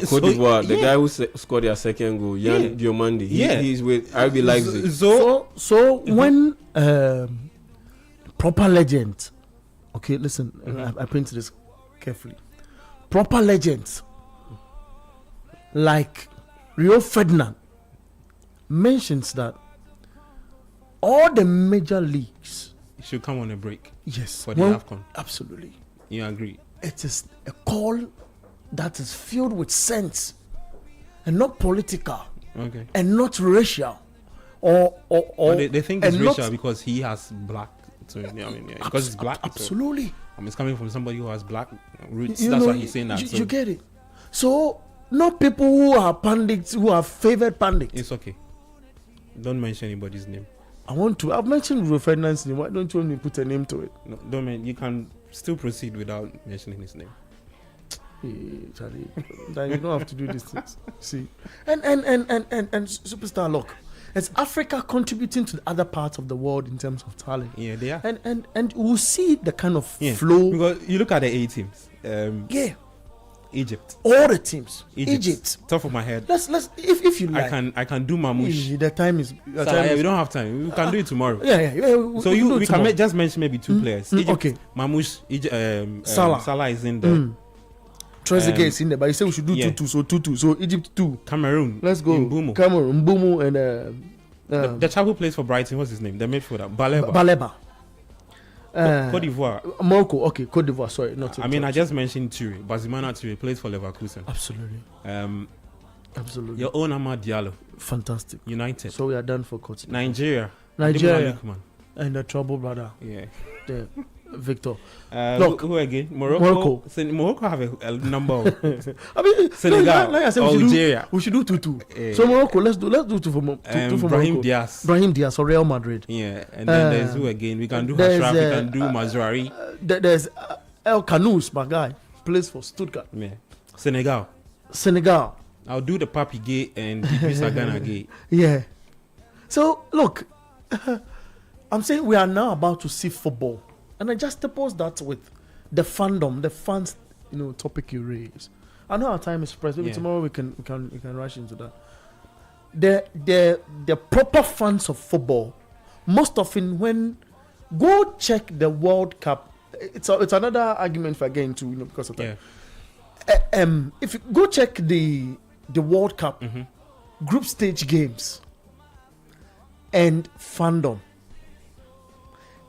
D: Cote d'Ivoire, the guy who scored their second goal, Jan Diomande. He's with RB Leipzig.
C: So when proper legends, okay, listen, I printed this carefully. Proper legends like Rio Ferdinand mentions that all the major leagues
B: should come on a break.
C: Yes,
B: for the AFCON.
C: Absolutely.
B: You agree?
C: It is a call that is filled with sense and not political, and not racial, or
B: they think it's racial because he has black. So because he's black.
C: Absolutely.
B: So, it's coming from somebody who has black roots. That's why he's saying that.
C: You get it. So not people who are pundits, who are favored pundits.
B: It's okay. Don't mention anybody's name.
C: I've mentioned Rio Ferdinand's name. Why don't you want me to put a name to it?
B: No, don't. You can still proceed without mentioning his name.
C: Hey, Charlie, you don't have to do these things. See, and superstar, look, it's Africa contributing to the other parts of the world in terms of talent.
B: Yeah, they are.
C: And we'll see the kind of flow.
B: Because you look at the 8 teams. Egypt.
C: All the teams. Egypt.
B: Top of my head.
C: Let's if you like.
B: I can do Mamouche.
C: The time is.
B: We don't have time. We can do it tomorrow. So we can just mention maybe 2 players. Egypt,
C: okay.
B: Mamouche.
C: Salah
B: is in there.
C: Trezeguet is in there, but you say we should do 2-2. So 2-2. So Egypt 2.
B: Cameroon.
C: Let's go. Cameroon. Mbumu and
B: the chap who plays for Brighton. What's his name? The midfielder.
C: Baleba.
B: Cote d'Ivoire.
C: Morocco. Okay, Cote d'Ivoire. Sorry, not.
B: I just mentioned Toure. Bazumana Toure plays for Leverkusen.
C: Absolutely. Absolutely.
B: Your own Amad Diallo.
C: Fantastic.
B: United.
C: So we are done for Cote
B: d'Ivoire.
C: Nigeria. And the trouble brother. The Victor.
B: Look, who again? Morocco. Morocco have a number of.
C: I mean,
B: Senegal,
C: like I said,
B: Algeria.
C: We should do 2-2. So Morocco, let's do 2 for Morocco. Brahim Diaz for Real Madrid.
B: Yeah, and then there's who again? We can do Ashraf, we can do Mazraoui.
C: There's El Kanous, my guy, plays for Stuttgart.
B: Yeah. Senegal. I'll do the Papi Gay and Idrissa Gana Gay.
C: Yeah. So look, I'm saying we are now about to see football. And I just oppose that with the fandom, the fans, topic you raise. I know our time is pressed. Maybe tomorrow we can rush into that. The proper fans of football, most often when go check the World Cup, it's another argument for getting to because of that. If you go check the World Cup group stage games and fandom.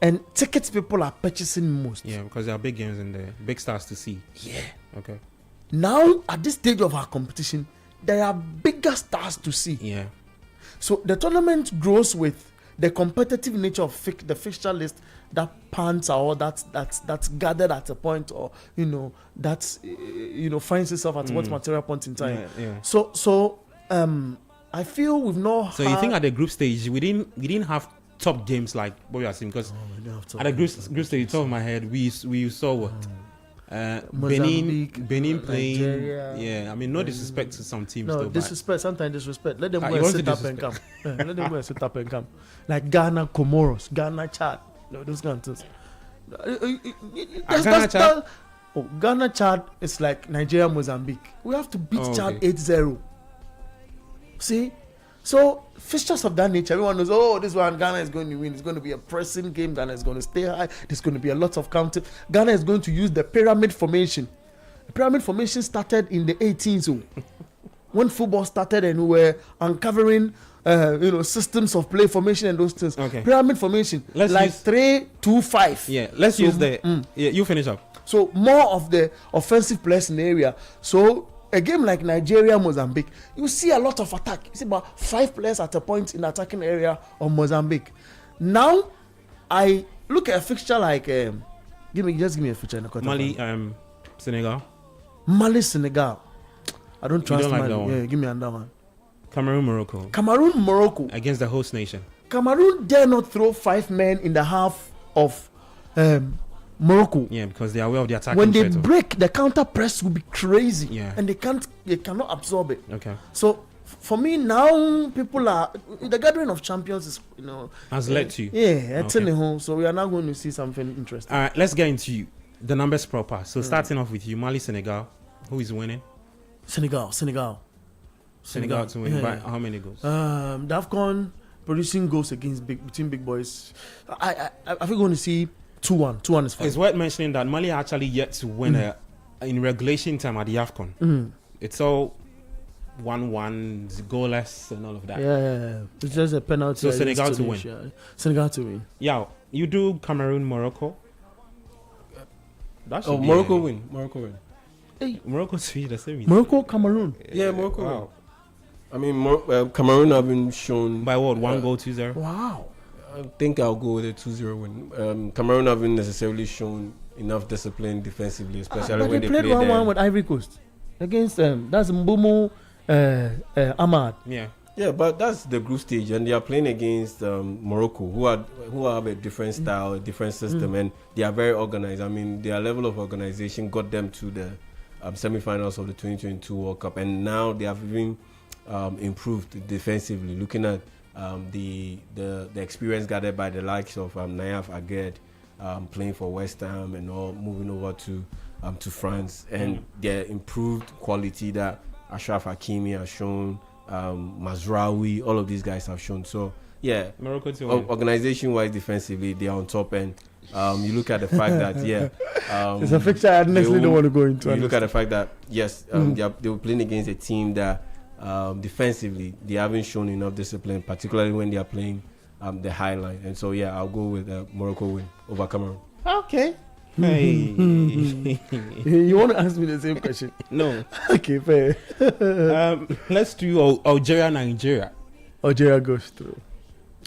C: And tickets people are purchasing most.
B: Yeah, because there are big games in there, big stars to see.
C: Yeah.
B: Okay.
C: Now, at this stage of our competition, there are bigger stars to see.
B: Yeah.
C: So the tournament grows with the competitive nature of the fixture list that pants or that's gathered at a point, or that's finds itself at what material point in time.
B: Yeah.
C: So I feel we've not.
B: So you think at the group stage we didn't have top games like what we are seeing, because at the group stage, top of my head, we saw what Benin playing. Nigeria, yeah, I mean, no disrespect to some teams.
C: No,
B: though,
C: disrespect. Sometimes disrespect. Let them go and sit up and come. Let them go and sit up and come. Like Ghana, Comoros, Ghana, Chad. No, those countries. Ghana, Chad is like Nigeria, Mozambique. We have to beat Chad 8-0. See? So, fixtures of that nature, everyone knows, this one Ghana is going to win. It's going to be a pressing game. Ghana is going to stay high. There's going to be a lot of counting. Ghana is going to use the pyramid formation. The pyramid formation started in the 18th. When football started and we were uncovering systems of play formation and those things.
B: Okay.
C: Pyramid formation. Let's like 3-2-5.
B: Yeah, let's use the... Yeah, you finish up.
C: So, more of the offensive players in the area. So, a game like Nigeria, Mozambique, you see a lot of attack. You see about 5 players at a point in the attacking area of Mozambique. Now, I look at a fixture like give me a fixture in the quarter.
B: Mali, Senegal.
C: Mali, Senegal. I don't trust
B: like
C: Mali.
B: That one.
C: Yeah, give me another one.
B: Cameroon, Morocco.
C: Cameroon, Morocco.
B: Against the host nation.
C: Cameroon dare not throw 5 men in the half of Morocco.
B: Yeah, because they are aware of the attack.
C: When they break, the counter press will be crazy.
B: Yeah.
C: And they cannot absorb it.
B: Okay.
C: So for me now, people are the gathering of champions is
B: has led to.
C: Yeah, okay. So we are now going to see something interesting.
B: All right, let's get into the numbers proper. So starting off with you, Mali, Senegal. Who is winning?
C: Senegal to
B: win by how many goals?
C: The AFCON producing goals between big boys. I think we're going to see 2-1. 2-1 is fine.
B: It's worth mentioning that Mali actually yet to win in regulation time at the AFCON. It's all 1-1, goalless and all of that.
C: Yeah. It's just a penalty.
B: So Senegal to win.
C: Senegal to win.
B: Yeah, you do Cameroon, Morocco.
D: Morocco win.
C: Hey.
B: Morocco to the same.
C: Morocco, Cameroon.
D: Yeah, Morocco.
B: Wow.
D: I mean, Cameroon have been shown
B: by what 1 goal 2-0.
C: Wow.
D: I think I'll go with a 2-0 win. Cameroon haven't necessarily shown enough discipline defensively, especially when they played
C: 1-1 with Ivory Coast against that's Mbumo Ahmad.
D: Yeah, but that's the group stage, and they are playing against Morocco, who have a different style, a different system, and they are very organized. I mean, their level of organization got them to the semi-finals of the 2022 World Cup, and now they have even improved defensively. Looking at the experience gathered by the likes of Nayaf Aguerd playing for West Ham and all, moving over to France, and their improved quality that Ashraf Hakimi has shown, Mazraoui, all of these guys have shown. So yeah,
B: Morocco too.
D: Organization-wise, defensively, they are on top, and you look at the fact that
C: it's a fixture I honestly don't want to go into.
D: You look at the fact that they were playing against a team that defensively they haven't shown enough discipline, particularly when they are playing the high line. And so yeah, I'll go with Morocco win over Cameroon.
C: Okay.
B: Hey.
C: You want to ask me the same question?
B: No.
C: Okay, fair.
B: Let's do Algeria, Nigeria.
C: Algeria goes through.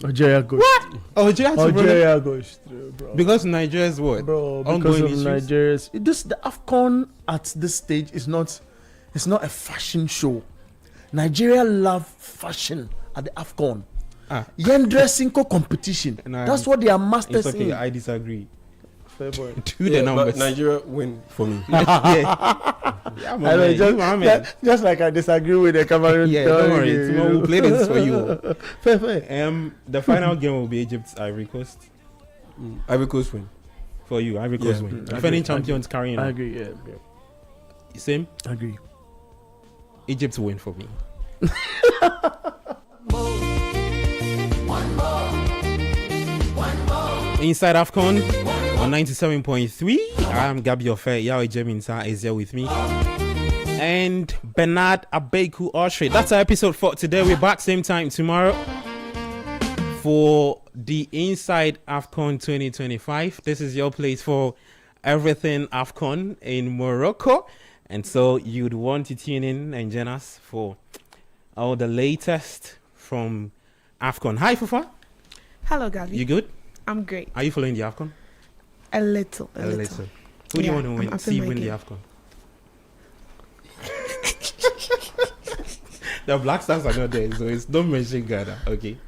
B: What? Algeria
C: goes through, bro.
B: Because Nigeria's what?
C: Bro, because of Nigeria's. The AFCON at this stage is not a fashion show. Nigeria love fashion at the AFCON. Dressing competition. That's what they are masters in.
B: I disagree.
C: Fair point.
B: Do the numbers.
D: But Nigeria win for me.
C: Just like I disagree with the Cameroon.
B: Yeah, don't worry. Tomorrow we'll play this for you.
C: Fair.
B: The final game will be Egypt-Ivory Coast.
D: Ivory Coast win.
B: For you, Ivory Coast win. Defending champions carrying on.
C: I agree, yeah.
B: Same?
C: I agree.
B: Egypt win for me. Inside AFCON on 97.3. I'm Gabi Ofe. Yao Jeminsa is here with me. and Bernard Abeku Oshri. That's our episode for today. We're back same time tomorrow for the Inside AFCON 2025. This is your place for everything AFCON in Morocco. And so you'd want to tune in and join us for all the latest from AFCON. Hi, Fufa.
E: Hello, Gavi.
B: You good?
E: I'm great.
B: Are you following the AFCON?
E: A little.
B: Who do you want to win? See win the AFCON? The Black Stars are not there, so don't mention Ghana, okay?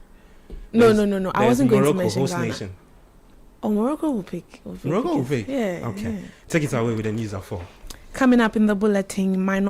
E: No. I wasn't going
B: Morocco,
E: to mention
B: host
E: Ghana.
B: nation.
E: Oh, Morocco will pick.
B: Morocco will pick?
E: Yeah.
B: Okay.
E: Yeah.
B: Take it away with the news at 4.
E: Coming up in the bulletin, minor